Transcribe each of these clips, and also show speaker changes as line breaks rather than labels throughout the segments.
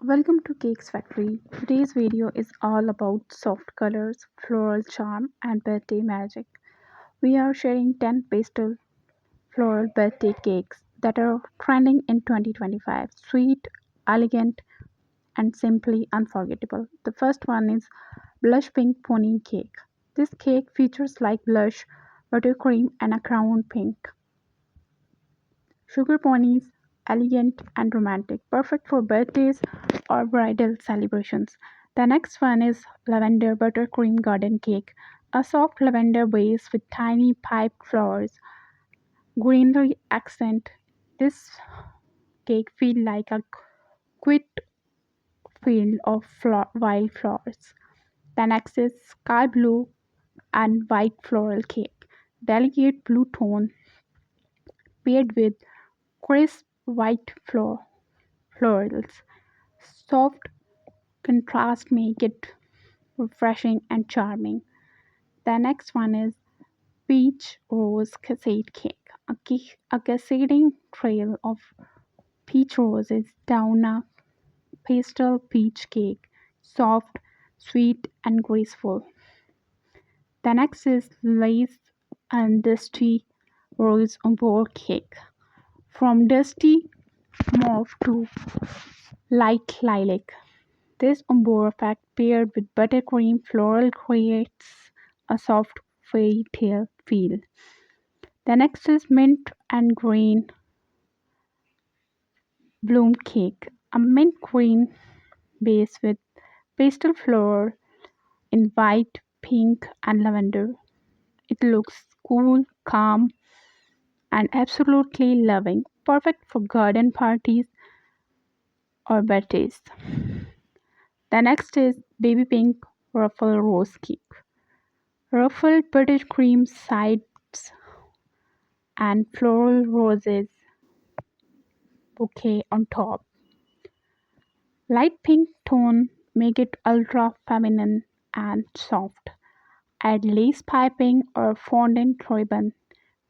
Welcome to Cakes Factory. Today's video is all about soft colors, floral charm, and birthday magic. We are sharing 10 pastel floral birthday cakes that are trending in 2025. Sweet, elegant, and simply unforgettable. The first one is blush pink pony cake. This cake features light blush, buttercream, and a crown pink. Sugar ponies, elegant and romantic, perfect for birthdays or bridal celebrations. The next one is lavender buttercream garden cake, a soft lavender base with tiny piped flowers, greenery accent. This cake feels like a quiet field of wildflowers. The next is sky blue and white floral cake, delicate blue tone paired with crisp white florals. Soft contrast make it refreshing and charming. The next one is peach rose cascade cake. A cascading trail of peach roses down a pastel peach cake, soft, sweet, and graceful. The next is lace and dusty rose umber cake. From dusty mauve to light lilac, this umber effect paired with buttercream floral creates a soft fairy tale feel. The next is mint and green bloom cake, a mint green base with pastel flower in white, pink, and lavender. It looks cool, calm, and absolutely loving, perfect for garden parties or birthdays. The next is baby pink ruffle rose cake. Ruffled buttercream sides and floral roses bouquet on top. Light pink tone make it ultra feminine and soft. Add lace piping or fondant ribbon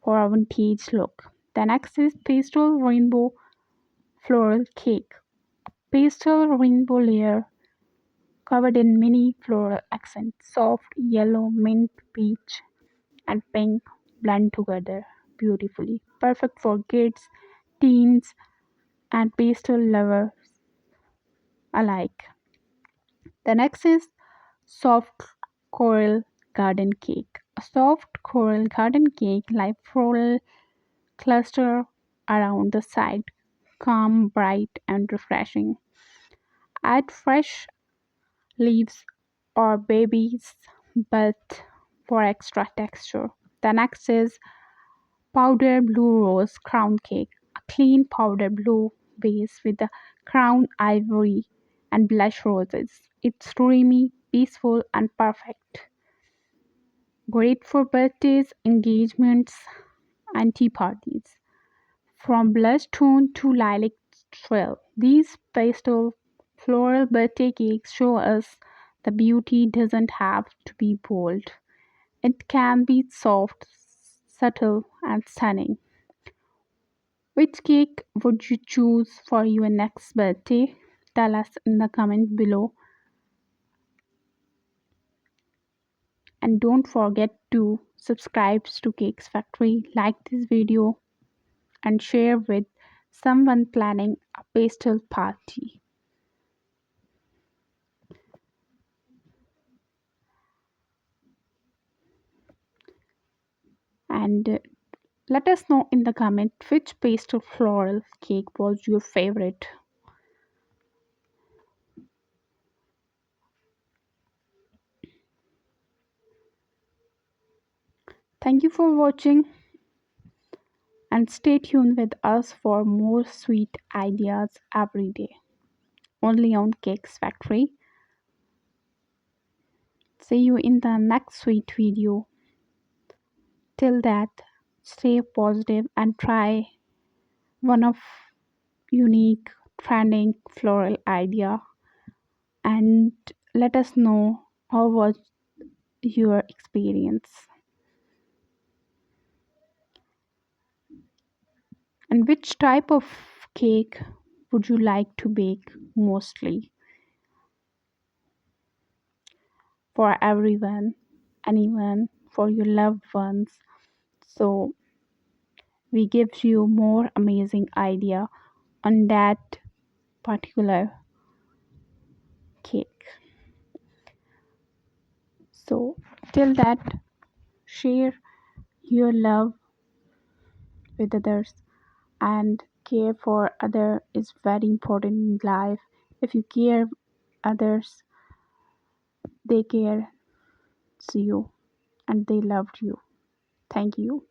for a vintage look. The next is pastel rainbow floral cake. Pastel rainbow layer covered in mini floral accents. Soft yellow, mint, peach, and pink blend together beautifully. Perfect for kids, teens, and pastel lovers alike. The next is soft coral garden cake. A soft coral garden cake like floral cluster around the side, calm, bright, and refreshing. Add fresh leaves or baby's breath for extra texture. The next is powder blue rose crown cake. A clean powder blue base with the crown ivory and blush roses. It's dreamy, peaceful, and perfect. Great for birthdays, engagements, and tea parties. From blush tone to lilac trail, these pastel floral birthday cakes show us the beauty doesn't have to be bold. It can be soft, subtle, and stunning. Which cake would you choose for your next birthday? Tell us in the comment below. And don't forget to subscribe to Cakes Factory, like this video, and share with someone planning a pastel party. And let us know in the comment which pastel floral cake was your favorite. Thank you for watching and stay tuned with us for more sweet ideas every day. Only on Cakes Factory. See you in the next sweet video. Till that, stay positive and try one of unique trending floral idea and let us know how was your experience and which type of cake would you like to bake mostly for everyone, anyone, for your loved ones? So we give you more amazing idea on that particular cake. So till that, share your love with others, and care for other is very important in life. If you care others, they care you and they loved you. Thank you.